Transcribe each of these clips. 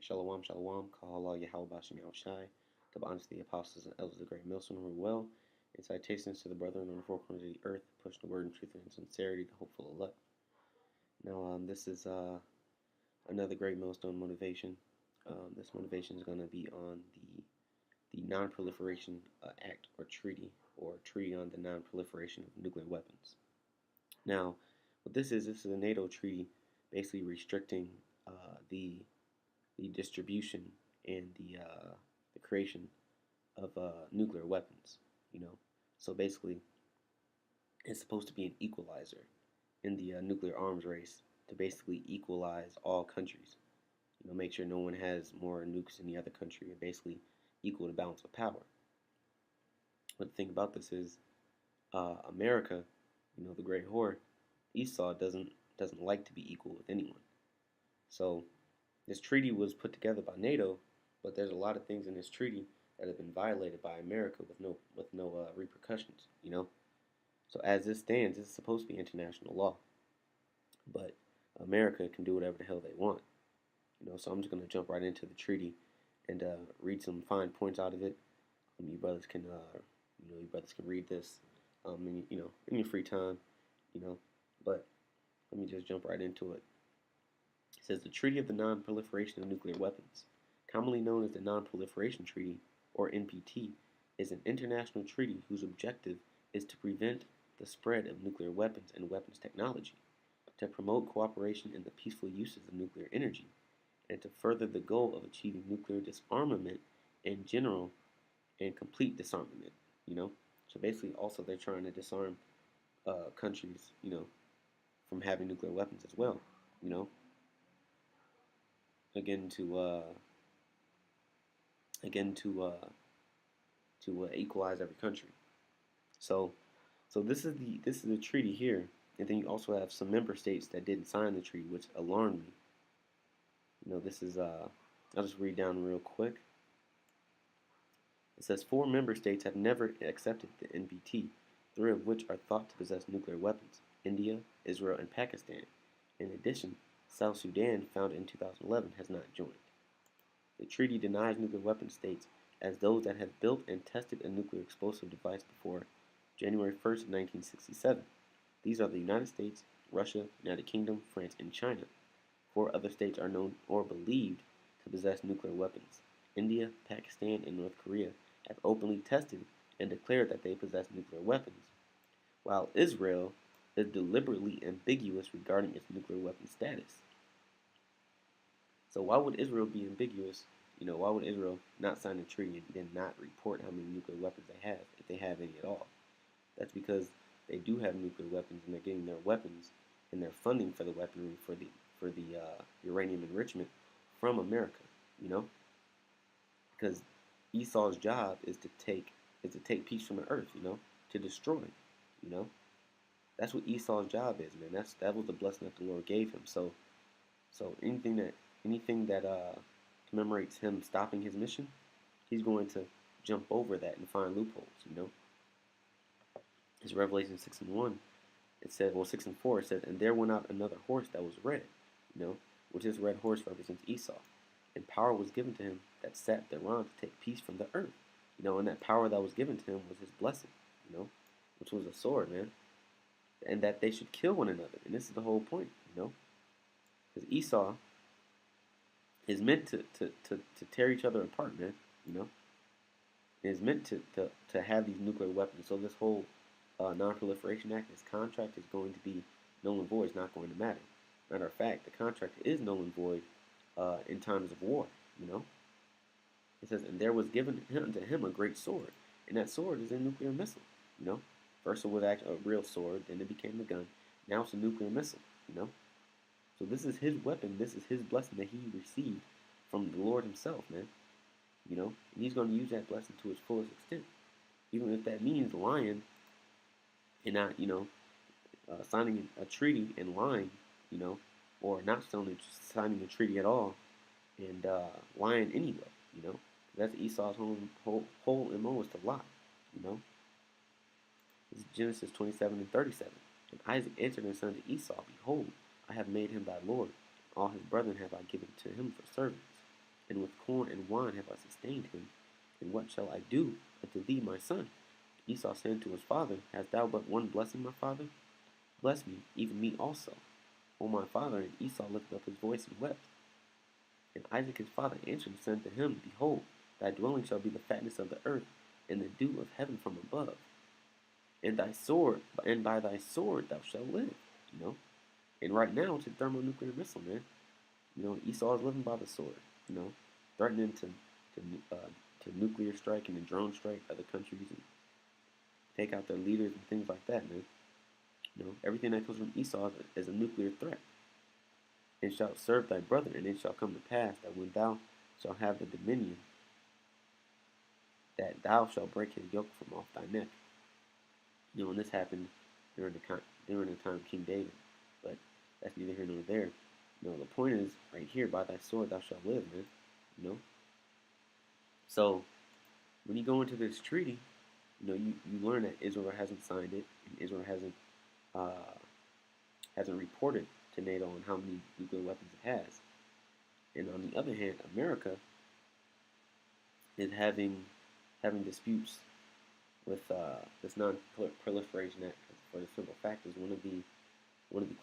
Alright, Shalom, Shalom, Kahala, Yahweh Bashim Shai, to the honest the apostles and elders of the great millstone who rule well, and citations to the brethren on the four corners of the earth, push the word in truth and sincerity, the hopeful elect. Now, this is another great millstone motivation. This motivation is going to be on the Non-Proliferation Act or treaty on the non-proliferation of nuclear weapons. Now, what this is a NATO treaty basically restricting the distribution and the creation of nuclear weapons. So basically, it's supposed to be an equalizer in the nuclear arms race to basically equalize all countries. Make sure no one has more nukes than the other country, and basically equal the balance of power. But the thing about this is, America, the great whore, Esau doesn't like to be equal with anyone. So this treaty was put together by NATO, but there's a lot of things in this treaty that have been violated by America with no repercussions. So as this stands, it's supposed to be international law, but America can do whatever the hell they want. So I'm just gonna jump right into the treaty and read some fine points out of it. You brothers can read this, in your free time, But let me just jump right into it. It says the Treaty of the Non-Proliferation of Nuclear Weapons, commonly known as the Non-Proliferation Treaty, or NPT, is an international treaty whose objective is to prevent the spread of nuclear weapons and weapons technology, to promote cooperation in the peaceful uses of nuclear energy, and to further the goal of achieving nuclear disarmament in general and complete disarmament. So basically, also they're trying to disarm countries, from having nuclear weapons as well. Again to equalize every country. So this is the treaty here, and then you also have some member states that didn't sign the treaty, which alarmed me. This is I'll just read down real quick. It says 4 member states have never accepted the NPT, 3 of which are thought to possess nuclear weapons: India, Israel, and Pakistan. In addition, South Sudan, founded in 2011, has not joined. The treaty denies nuclear weapon states as those that have built and tested a nuclear explosive device before January 1st, 1967. These are the United States, Russia, United Kingdom, France, and China. 4 other states are known or believed to possess nuclear weapons. India, Pakistan, and North Korea have openly tested and declared that they possess nuclear weapons, while Israel is deliberately ambiguous regarding its nuclear weapon status. So why would Israel be ambiguous? Why would Israel not sign the treaty and then not report how many nuclear weapons they have, if they have any at all? That's because they do have nuclear weapons, and they're getting their weapons and their funding for the weaponry for the uranium enrichment from America. Because Esau's job is to take peace from the earth. To destroy. That's what Esau's job is, man. That was the blessing that the Lord gave him. So anything that commemorates him stopping his mission, he's going to jump over that and find loopholes. It's Revelation 6:1. It said, 6:4. It says, and there went out another horse that was red, which this red horse represents Esau, and power was given to him that sat thereon to take peace from the earth. And that power that was given to him was his blessing, which was a sword, man. And that they should kill one another. And this is the whole point, because Esau is meant to tear each other apart, man. It is meant to have these nuclear weapons. So this whole Non-Proliferation Act, this contract is going to be null and void. It's not going to matter. Matter of fact, the contract is null and void in times of war. It says, and there was given unto him a great sword, and that sword is a nuclear missile. First it was actually a real sword, then it became a gun. Now it's a nuclear missile. So this is his weapon. This is his blessing that he received from the Lord himself, man. And he's going to use that blessing to its fullest extent, even if that means lying and not, signing a treaty and lying, or not signing a treaty at all and lying anyway. That's Esau's whole MO is to lie. This is Genesis 27:37. And Isaac answered and said to Esau, behold, I have made him thy lord. All his brethren have I given to him for servants. and with corn and wine have I sustained him. And what shall I do unto thee, my son? Esau said unto his father, Hast thou but one blessing, my father? Bless me, even me also. O my father, and Esau lifted up his voice and wept. And Isaac his father answered and said unto him, Behold, thy dwelling shall be the fatness of the earth, and the dew of heaven from above. And by thy sword thou shalt live. You know? And right now it's a thermonuclear missile, man. You know, Esau is living by the sword, you know, threatening to nuclear strike and a drone strike other countries and take out their leaders and things like that, man. You know, everything that comes from Esau is a nuclear threat. And shalt serve thy brother, and it shall come to pass that when thou shalt have the dominion, that thou shalt break his yoke from off thy neck. You know, and this happened during the time of King David, but that's neither here nor there. You know, the point is right here, by thy sword thou shalt live, man. You know. So when you go into this treaty, you know, you learn that Israel hasn't signed it, and Israel hasn't reported to NATO on how many nuclear weapons it has. And on the other hand, America is having disputes with this Non-Proliferation Act. For the simple fact is one of the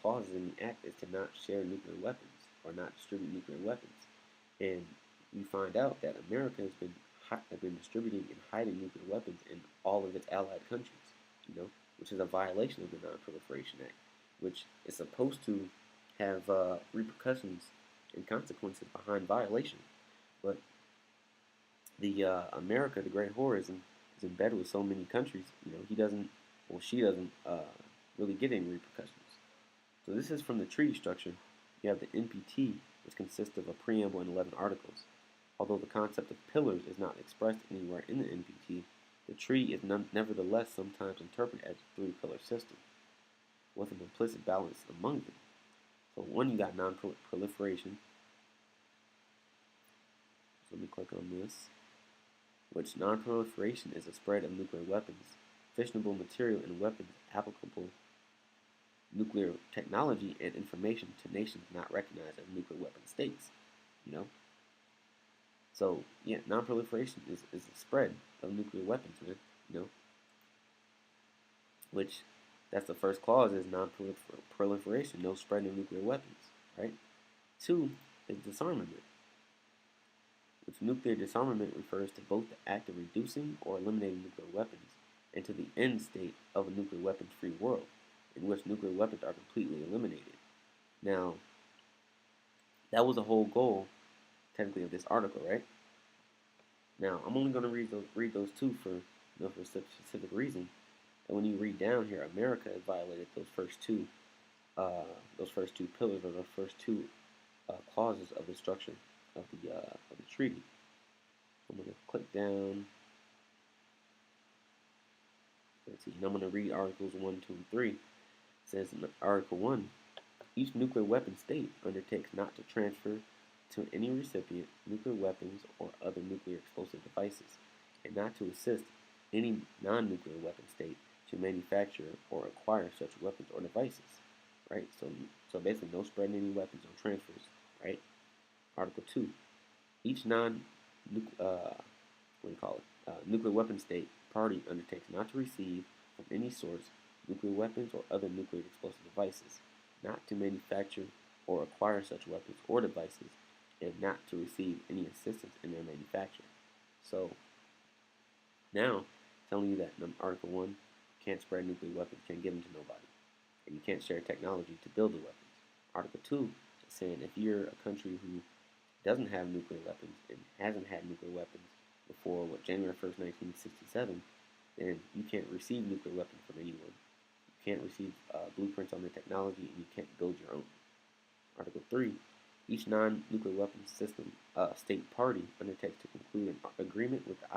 clauses in the act is to not share nuclear weapons or not distribute nuclear weapons. And you find out that America has been distributing and hiding nuclear weapons in all of its allied countries, you know, which is a violation of the Non-Proliferation Act, which is supposed to have repercussions and consequences behind violation. But the America, the Great Whore, is in bed with so many countries. You know, she doesn't really get any repercussions. So this is from the treaty structure. You have the NPT, which consists of a preamble and 11 articles. Although the concept of pillars is not expressed anywhere in the NPT, the treaty is nevertheless sometimes interpreted as a three-pillar system, with an implicit balance among them. So one, you got non-proliferation. So let me click on this. Which non-proliferation is a spread of nuclear weapons, fissionable material and weapons applicable nuclear technology and information to nations not recognized as nuclear weapon states. You know? So, yeah, non-proliferation is a spread of nuclear weapons, man. You know? Which, that's the first clause, is non-proliferation, no spreading of nuclear weapons, right? 2 is disarmament, which nuclear disarmament refers to both the act of reducing or eliminating nuclear weapons and to the end state of a nuclear weapons-free world, in which nuclear weapons are completely eliminated. Now, that was the whole goal, technically, of this article, right? Now, I'm only going to read those two for a specific reason. And when you read down here, America has violated those first two pillars, or those first two clauses of the structure of the treaty. I'm going to click down. Let's see. And I'm going to read Articles 1, 2, and 3. It says in Article 1, each nuclear weapon state undertakes not to transfer to any recipient nuclear weapons or other nuclear explosive devices, and not to assist any non-nuclear weapon state to manufacture or acquire such weapons or devices. Right? So basically, no spreading any weapons, no transfers. Right? Article 2, each nuclear weapon state party undertakes not to receive from any source nuclear weapons or other nuclear explosive devices, not to manufacture or acquire such weapons or devices, and not to receive any assistance in their manufacture. So now, telling you that in Article 1, can't spread nuclear weapons, can't give them to nobody, and you can't share technology to build the weapons. Article 2 is saying if you're a country who doesn't have nuclear weapons and hasn't had nuclear weapons before January 1st, 1967, then you can't receive nuclear weapons from anyone. You can't receive blueprints on their technology, and you can't build your own. Article 3, each non-nuclear weapons system state party undertakes to conclude an agreement with the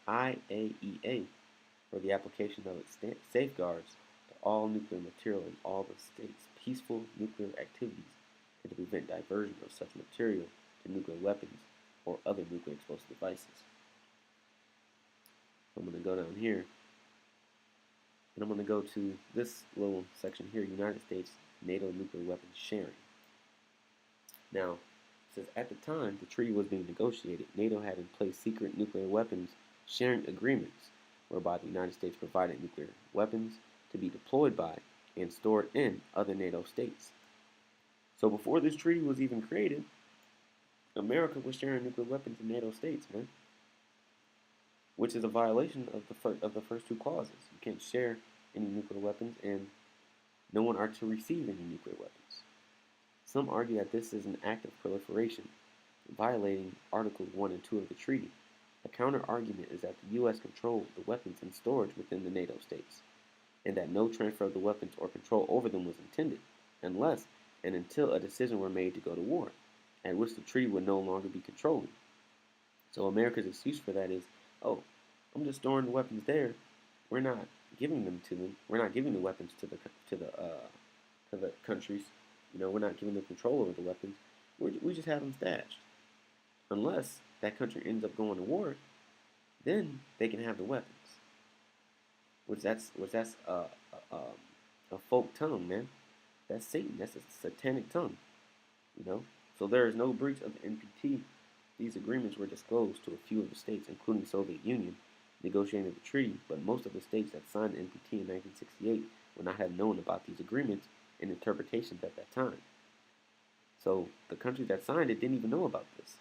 IAEA for the application of its safeguards to all nuclear material in all the states' peaceful nuclear activities, and to prevent diversion of such material to nuclear weapons or other nuclear explosive devices. I'm going to go down here, and I'm going to go to this little section here, United States NATO nuclear weapons sharing. Now, It says, at the time the treaty was being negotiated, NATO had in place secret nuclear weapons sharing agreements whereby the United States provided nuclear weapons to be deployed by and stored in other NATO states. So before this treaty was even created, America was sharing nuclear weapons in NATO states, man, which is a violation of the first two clauses. You can't share any nuclear weapons, and no one are to receive any nuclear weapons. Some argue that this is an act of proliferation, violating Articles 1 and 2 of the treaty. A counter-argument is that the U.S. controlled the weapons in storage within the NATO states, and that no transfer of the weapons or control over them was intended, unless and until a decision were made to go to war, at which the treaty would no longer be controlling. So America's excuse for that is, oh, I'm just storing the weapons there. We're not giving them to them. We're not giving the weapons to the countries. We're not giving them control over the weapons. We just have them stashed. Unless that country ends up going to war, then they can have the weapons. Which that's a folk tongue, man. That's Satan. That's a satanic tongue. So there is no breach of the NPT. These agreements were disclosed to a few of the states, including the Soviet Union, negotiating the treaty, but most of the states that signed the NPT in 1968 would not have known about these agreements and interpretations at that time. So the countries that signed it didn't even know about this.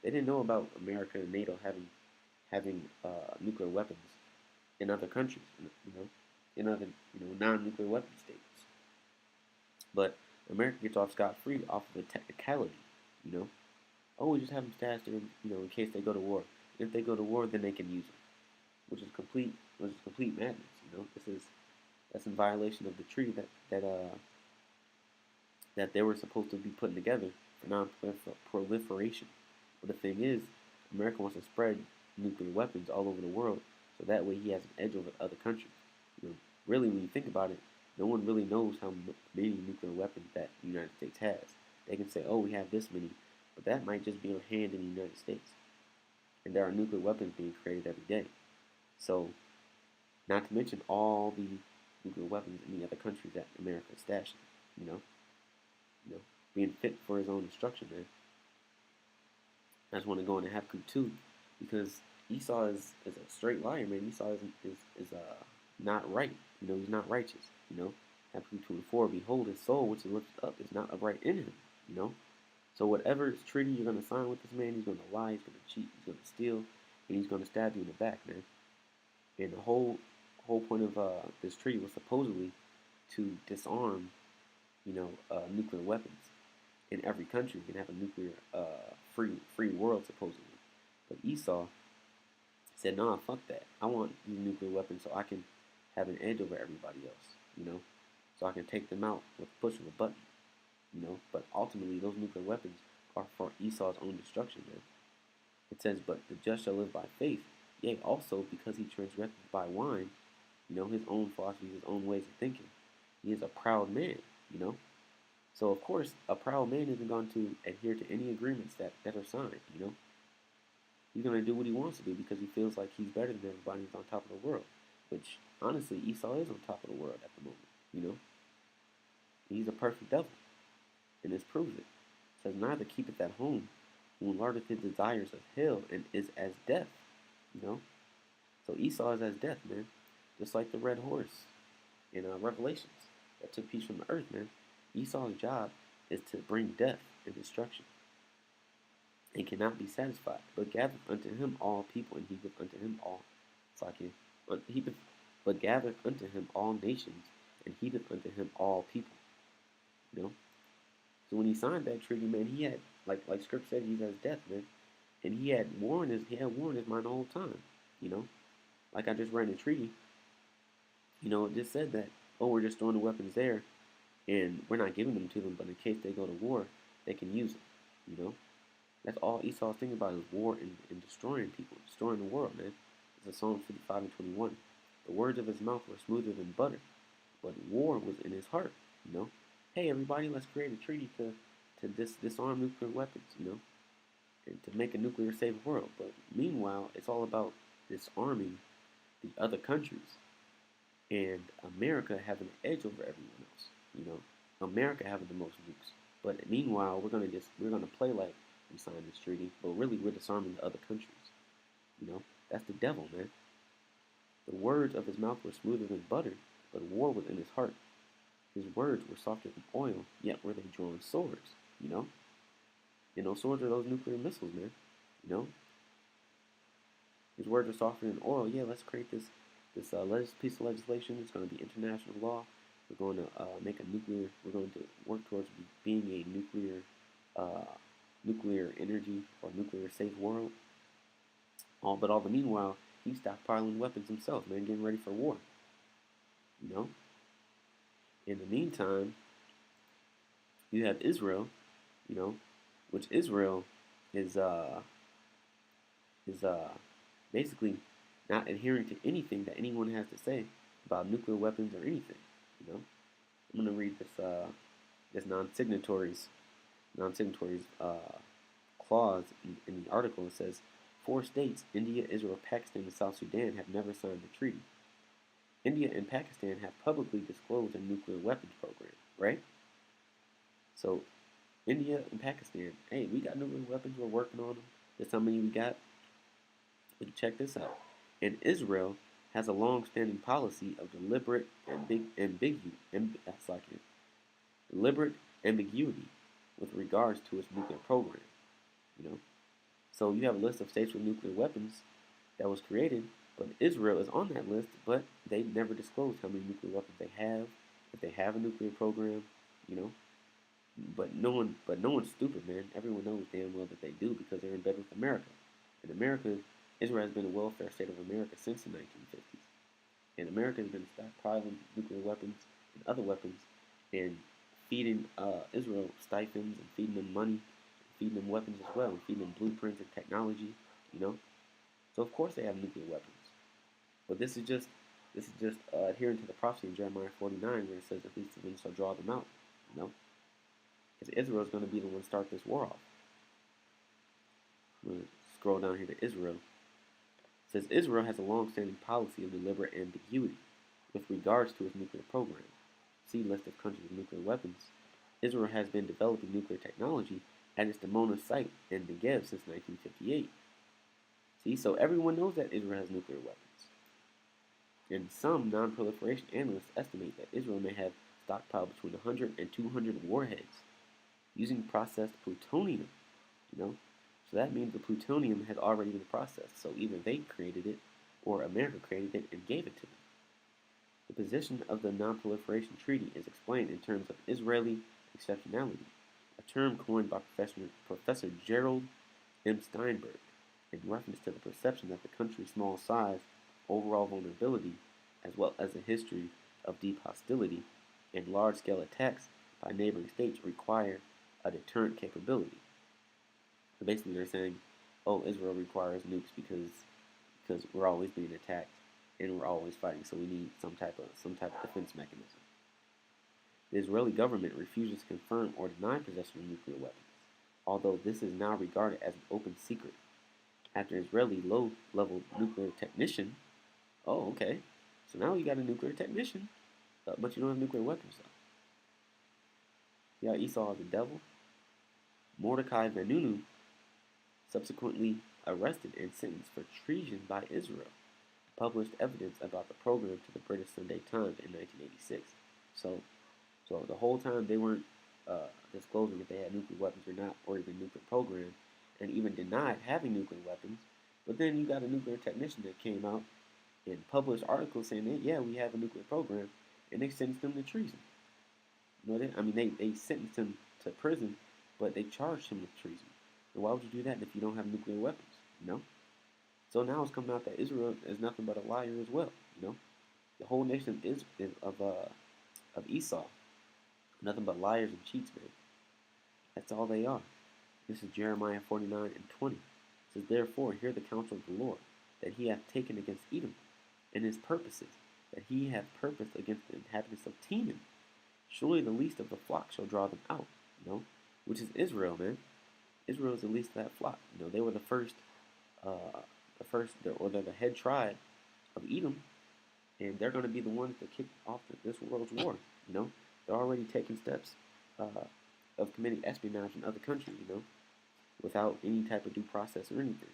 They didn't know about America and NATO having nuclear weapons in other countries, in other non-nuclear weapon states. But America gets off scot-free off of a technicality, Oh, we just have them stashed there, in case they go to war. If they go to war, then they can use them, which is complete madness. That's in violation of the treaty that they were supposed to be putting together for non-proliferation. But the thing is, America wants to spread nuclear weapons all over the world, so that way he has an edge over other countries. Really, when you think about it, no one really knows how many nuclear weapons that the United States has. They can say, oh, we have this many, but that might just be on hand in the United States. And there are nuclear weapons being created every day. So, not to mention all the nuclear weapons in the other countries that America is stashing, being fit for his own destruction, man. I just want to go into Habakkuk 2 because Esau is a straight liar, man. Esau is not right. He's not righteous. Habakkuk 2 and 4, behold, his soul which is lifted up is not upright in him. So whatever treaty you're going to sign with this man, he's going to lie, he's going to cheat, he's going to steal, and he's going to stab you in the back, man. And the whole point of this treaty was supposedly to disarm, nuclear weapons in every country. You can have a nuclear free world, supposedly. But Esau said, nah, fuck that. I want these nuclear weapons so I can have an edge over everybody else, so I can take them out with the push of a button. But ultimately those nuclear weapons are for Esau's own destruction, man. It says, but the just shall live by faith, yea, also because he transgressed by wine, his own philosophy, his own ways of thinking. He is a proud man, So, of course, a proud man isn't going to adhere to any agreements that are signed, He's going to do what he wants to do because he feels like he's better than everybody who's on top of the world. Which, honestly, Esau is on top of the world at the moment, He's a perfect devil. And this proves it. It says, neither keepeth at home, who enlargeth his desires of hell, and is as death. So Esau is as death, man. Just like the red horse in Revelations that took peace from the earth, man. Esau's job is to bring death and destruction, and cannot be satisfied, but gathereth unto him all people, and heapeth unto him all. But gathereth unto him all nations, and heapeth unto him all people. So when he signed that treaty, man, he had like Scripture said, he's as death, man, and he had warned his mind the whole time. Like I just read in the treaty. It just said that, oh, we're just throwing the weapons there, and we're not giving them to them, but in case they go to war, they can use them. That's all Esau's thinking about is war and destroying people, destroying the world, man. It's Psalm 55 and 21. The words of his mouth were smoother than butter, but war was in his heart. Hey, everybody, let's create a treaty to disarm nuclear weapons, and to make a nuclear safe world. But meanwhile, it's all about disarming the other countries, and America having an edge over everyone else. America having the most nukes. But meanwhile, we're gonna play like we signed this treaty, but really we're disarming the other countries. You know, that's the devil, man. The words of his mouth were smoother than butter, but war was in his heart. His words were softer than oil, yet were they drawn swords. You know, swords are those nuclear missiles, man. You know, his words are softer than oil. Yeah, let's create this piece of legislation. It's going to be international law. We're going to make a nuclear. We're going to work towards being a nuclear energy or nuclear safe world. But all the meanwhile, he's stockpiling weapons himself, man, getting ready for war. You know. In the meantime, you have Israel. You know, which Israel is is basically not adhering to anything that anyone has to say about nuclear weapons or anything. You know, I'm gonna read this non-signatories clause in the article. It says 4 states, India, Israel, Pakistan, and South Sudan, have never signed the treaty. India and Pakistan have publicly disclosed their nuclear weapons program, right? So India and Pakistan, hey, we got nuclear weapons. We're working on them. That's how many we got. But check this out. And Israel has a long-standing policy of deliberate ambiguity with regards to its nuclear program. You know, so you have a list of states with nuclear weapons that was created, but Israel is on that list, but they never disclosed how many nuclear weapons they have, if they have a nuclear program. You know, but no one's stupid, man. Everyone knows damn well that they do because they're in bed with America. In America, Israel has been a welfare state of America since the 1950s. And America has been stockpiling nuclear weapons and other weapons and feeding Israel stipends and feeding them money, and feeding them weapons as well, and feeding them blueprints and technology, you know. So of course they have nuclear weapons. But this is just adhering to the prophecy in Jeremiah 49 where it says at least the wind shall draw them out, you know. Because Israel is going to be the one to start this war off. I'm going to scroll down here to Israel. It says Israel has a long-standing policy of deliberate ambiguity with regards to its nuclear program. See list of countries with nuclear weapons. Israel has been developing nuclear technology at its Dimona site in Negev since 1958. See, so everyone knows that Israel has nuclear weapons. And some non-proliferation analysts estimate that Israel may have stockpiled between 100 and 200 warheads using processed plutonium, you know. So that means the plutonium had already been processed. So either they created it or America created it and gave it to them. The position of the Non-Proliferation Treaty is explained in terms of Israeli exceptionality, a term coined by Professor Gerald M. Steinberg in reference to the perception that the country's small size, overall vulnerability, as well as a history of deep hostility and large-scale attacks by neighboring states require a deterrent capability. So basically they're saying, oh, Israel requires nukes because we're always being attacked and we're always fighting, so we need some type of defense mechanism. The Israeli government refuses to confirm or deny possession of nuclear weapons, although this is now regarded as an open secret. After an Israeli low-level nuclear technician, oh, okay, so now you got a nuclear technician, but you don't have nuclear weapons, though. Yeah, Esau is the devil. Mordecai Vanunu subsequently arrested and sentenced for treason by Israel, published evidence about the program to the British Sunday Times in 1986. So the whole time they weren't disclosing if they had nuclear weapons or not, or even nuclear program, and even denied having nuclear weapons. But then you got a nuclear technician that came out and published articles saying that, yeah, we have a nuclear program, and they sentenced him to treason. You know, they sentenced him to prison, but they charged him with treason. And why would you do that if you don't have nuclear weapons? You know? So now it's coming out that Israel is nothing but a liar as well. You know, the whole nation is of Esau, nothing but liars and cheats, man. That's all they are. This is Jeremiah 49 and 20. It says, therefore, hear the counsel of the Lord, that he hath taken against Edom, and his purposes, that he hath purposed against the inhabitants of Teman. Surely the least of the flock shall draw them out, you know, which is Israel, man. Israel is the least of that flock. You know, they were they're the head tribe of Edom, and they're going to be the ones that kick off this world's war. You know, they're already taking steps of committing espionage in other countries, without any type of due process or anything,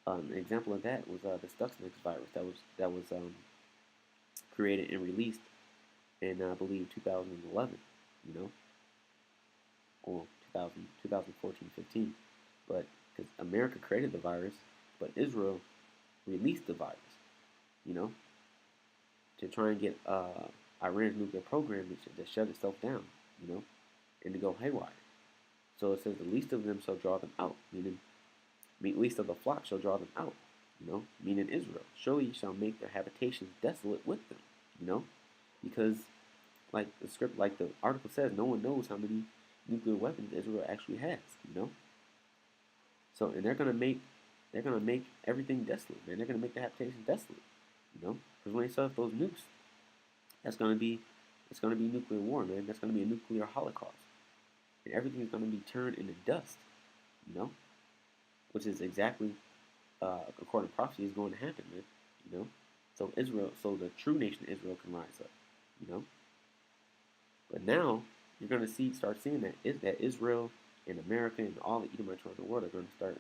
An example of that was the Stuxnet virus that was created and released in I believe 2011, you know, or 2014, 15. But because America created the virus, but Israel released the virus, you know, to try and get Iran's nuclear program to shut itself down, and to go haywire. So it says the least of them shall draw them out, meaning least of the flock shall draw them out, meaning Israel. Surely ye shall make their habitations desolate with them, because like the script, like the article says, no one knows how many nuclear weapons Israel actually has, So and they're gonna make everything desolate, man. They're gonna make the habitations desolate, because when they set up those nukes, that's gonna be nuclear war, man. That's gonna be a nuclear holocaust, and everything's gonna be turned into dust, which is exactly according to prophecy is going to happen, man. So the true nation Israel can rise up, But now you're gonna start seeing that Israel and America and all the Edomites around the world are going to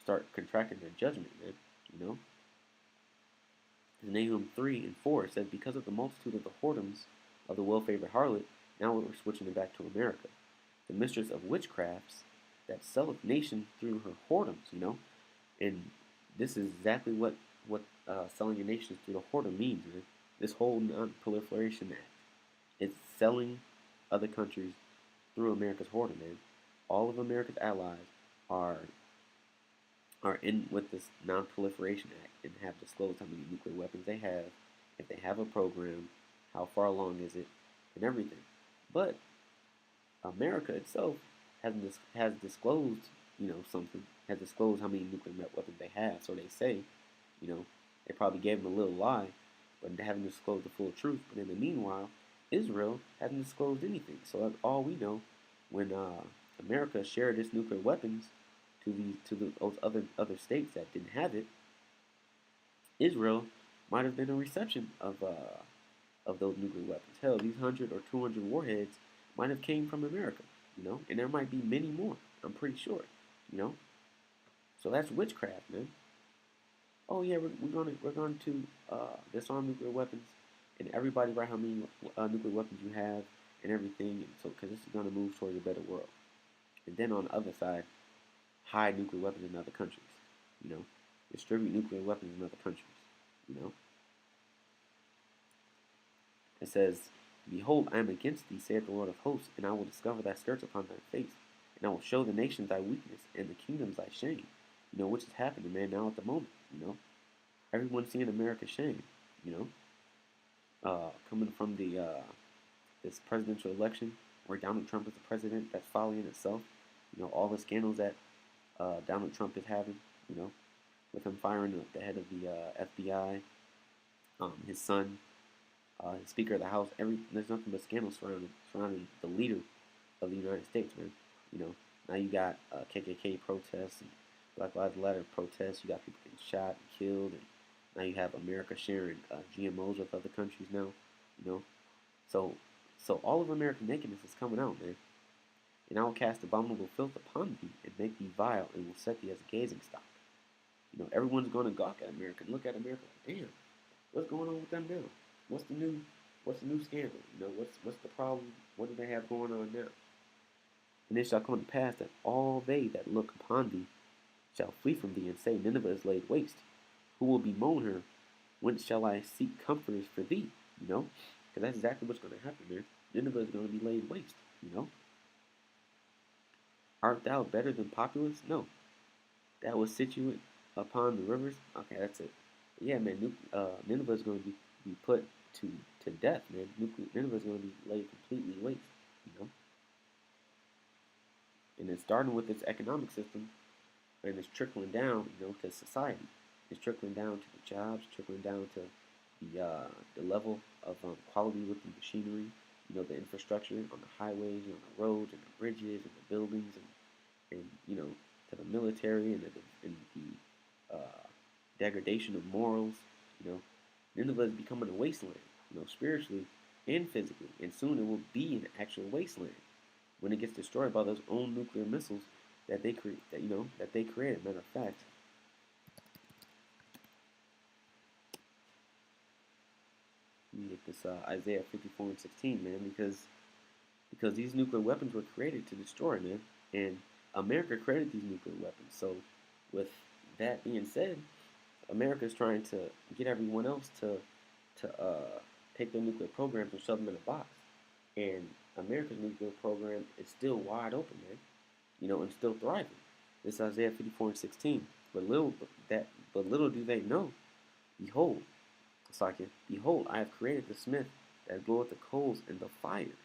start contracting their judgment, man. In Nahum 3 and 4 it says, because of the multitude of the whoredoms of the well-favored harlot, now we're switching it back to America, the mistress of witchcrafts that selleth nation through her whoredoms, and this is exactly what selling a nation through the whoredom means, man. This whole non-proliferation act, it's selling other countries through America's whoredom, man. All of America's allies are in with this non-proliferation act and have disclosed how many nuclear weapons they have, if they have a program, how far along is it, and everything. But America itself has disclosed, something, has disclosed how many nuclear weapons they have. So they say, they probably gave them a little lie, but they haven't disclosed the full truth. But in the meanwhile, Israel hasn't disclosed anything. So that's all we know. When America shared its nuclear weapons to those other states that didn't have it, Israel might have been a reception of those nuclear weapons. Hell, these 100 or 200 warheads might have came from America, and there might be many more. I'm pretty sure, So that's witchcraft, man. Oh yeah, we're going to disarm nuclear weapons, and everybody write how many nuclear weapons you have and everything, and so because this is going to move towards a better world. And then on the other side, hide nuclear weapons in other countries, distribute nuclear weapons in other countries, It says, behold, I am against thee, saith the Lord of hosts, and I will discover thy skirts upon thy face, and I will show the nations thy weakness, and the kingdoms thy shame, which is happening, man, now at the moment, Everyone's seeing America's shame, coming from this presidential election where Donald Trump is the president, that's folly in itself, all the scandals that Donald Trump is having, with him firing the head of the FBI, his son, his Speaker of the House. There's nothing but scandals surrounding the leader of the United States, man. Now you got KKK protests and Black Lives Matter protests. You got people getting shot and killed, and now you have America sharing GMOs with other countries now. So all of American nakedness is coming out, man. And I will cast abominable filth upon thee, and make thee vile, and will set thee as a gazing stock. Everyone's going to gawk at America and look at America like, damn, what's going on with them now? What's the new scandal? What's the problem? What do they have going on now? And it shall come to pass that all they that look upon thee shall flee from thee, and say, Nineveh is laid waste. Who will bemoan her? Whence shall I seek comforters for thee? Because that's exactly what's going to happen, man. Nineveh is going to be laid waste, Art thou better than populace? No. That was situate upon the rivers? Okay, that's it. But yeah, man, Nineveh is going to be put to death, man. Nineveh is going to be laid completely waste, And it's starting with its economic system, and it's trickling down, to society. It's trickling down to the jobs, trickling down to the level of quality with the machinery, the infrastructure on the highways, on the roads, and the bridges, and the buildings, and to the military, and the degradation of morals. Nineveh is becoming a wasteland, spiritually. and physically, and soon it will be an actual wasteland when it gets destroyed by those own nuclear missiles that they create. That they created. Matter of fact, let me get this Isaiah 54:16, man, because these nuclear weapons were created to destroy, man, and America created these nuclear weapons. So, with that being said, America is trying to get everyone else to take their nuclear programs and shove them in a box. And America's nuclear program is still wide open, man. And still thriving. This is Isaiah 54:16. But little do they know. Behold, it's like it. Behold, I have created the smith that bloweth the coals in the fire,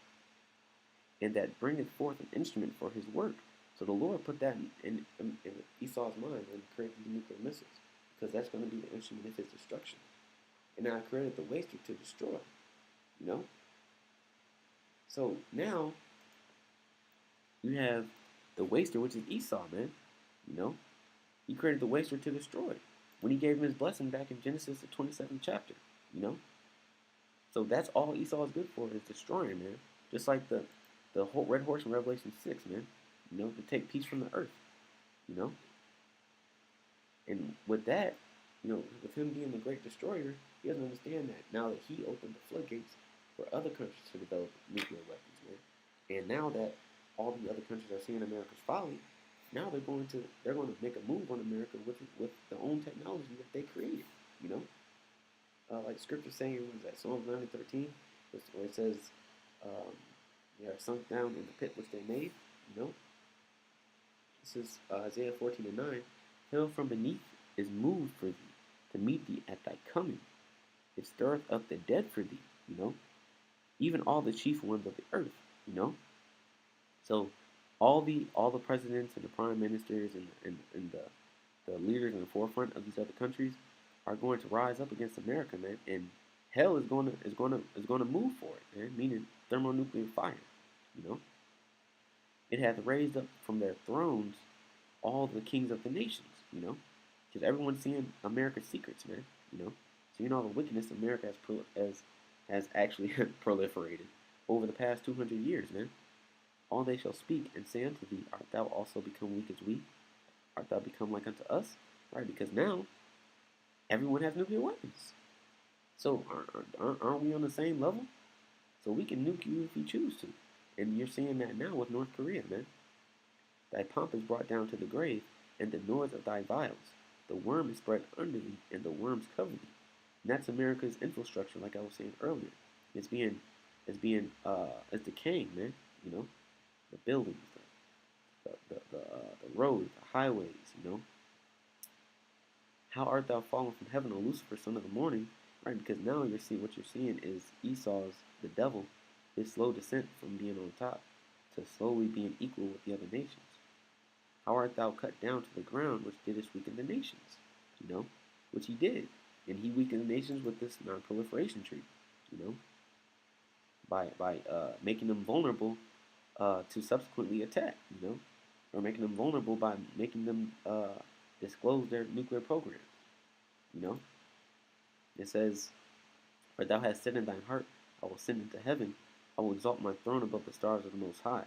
and that bringeth forth an instrument for his work. So the Lord put that in Esau's mind and created these nuclear missiles, because that's going to be the instrument of his destruction. And now I created the waster to destroy. You know? So now you have the waster, which is Esau, man. He created the waster to destroy when he gave him his blessing back in Genesis, the 27th chapter. So that's all Esau is good for, is destroying, man. Just like the whole red horse in Revelation 6, man. To take peace from the earth. And with that, with him being the great destroyer, he doesn't understand that now that he opened the floodgates for other countries to develop nuclear weapons, man. And now that all the other countries are seeing America's folly, now they're going to make a move on America with their own technology that they created. Like Scripture saying, was that Psalms 9:13, where it says, "They are sunk down in the pit which they made." This is Isaiah 14:9. Hell from beneath is moved for thee to meet thee at thy coming. It stirreth up the dead for thee. Even all the chief ones of the earth. So all the presidents and the prime ministers and the leaders in the forefront of these other countries are going to rise up against America, man, and hell is going to move for it, man, meaning thermonuclear fire. It hath raised up from their thrones all the kings of the nations, because everyone's seeing America's secrets, man, seeing all the wickedness America has actually proliferated over the past 200 years, man. All they shall speak and say unto thee, art thou also become weak as we? Art thou become like unto us? Right, because now everyone has nuclear weapons. So aren't we on the same level? So we can nuke you if we choose to. And you're seeing that now with North Korea, man. Thy pomp is brought down to the grave, and the noise of thy vials. The worm is spread under thee, and the worms cover thee. And that's America's infrastructure, like I was saying earlier. It's decaying, man. The buildings, the roads, the highways. How art thou fallen from heaven, O Lucifer, son of the morning? Right, because now what you're seeing is Esau's, the devil, his slow descent from being on top to slowly being equal with the other nations. How art thou cut down to the ground, which didst weaken the nations? Which he did. And he weakened the nations with this non-proliferation treaty, by making them vulnerable to subsequently attack, or making them vulnerable by making them disclose their nuclear programs, It says, "For thou hast said in thine heart, I will ascend into heaven, I will exalt my throne above the stars of the Most High.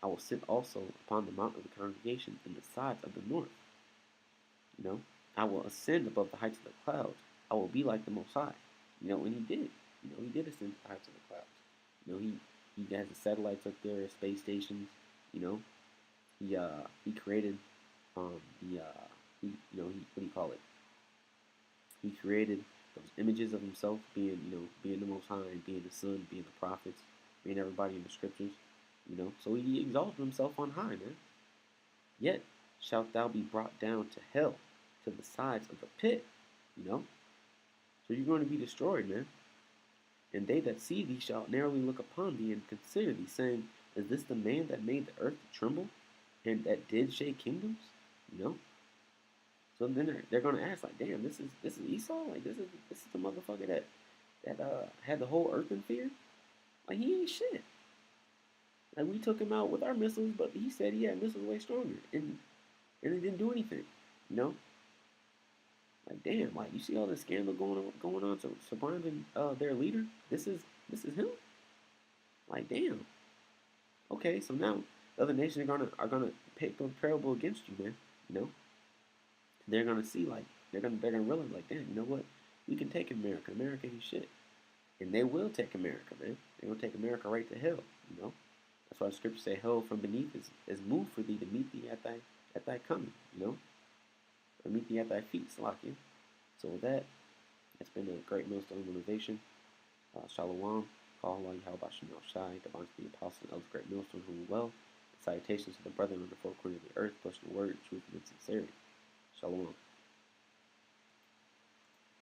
I will sit also upon the mount of the congregation in the sides of the north. I will ascend above the heights of the clouds. I will be like the Most High." And he did. He did ascend to the heights of the clouds. He has the satellites up there, space stations. He created what do you call it? He created those images of himself being the Most High, and being the Son, being the prophets, being everybody in the scriptures. So he exalted himself on high, man. Yet shalt thou be brought down to hell, to the sides of the pit. So you're going to be destroyed, man. And they that see thee shall narrowly look upon thee and consider thee, saying, is this the man that made the earth to tremble, and that did shake kingdoms? So then they're going to ask, like, damn, this is Esau? Like, this is the motherfucker that had the whole earth in fear? Like, he ain't shit. Like, we took him out with our missiles, but he said he had missiles way stronger, and it didn't do anything, Like, damn, like, you see all this scandal going on surrounding their leader? This is him? Like, damn. Okay, so now the other nations are gonna pick on parable against you, man. You know, they're gonna see like they're gonna realize like, damn, you know what? We can take America. America ain't shit, and they will take America, man. They're gonna take America right to hell. You know, that's why the scriptures say hell from beneath is moved for thee to meet thee at thy coming. You know, or meet thee at thy feet, Salakia. So with that, it's been a great millstone motivation. Shalom. Call Allah Yahweh Shem Shai, divine to the apostle of the great millstone who well. Salutations to the brethren on the four corners of the earth, pushing the word, truth, and sincerity. Shalom.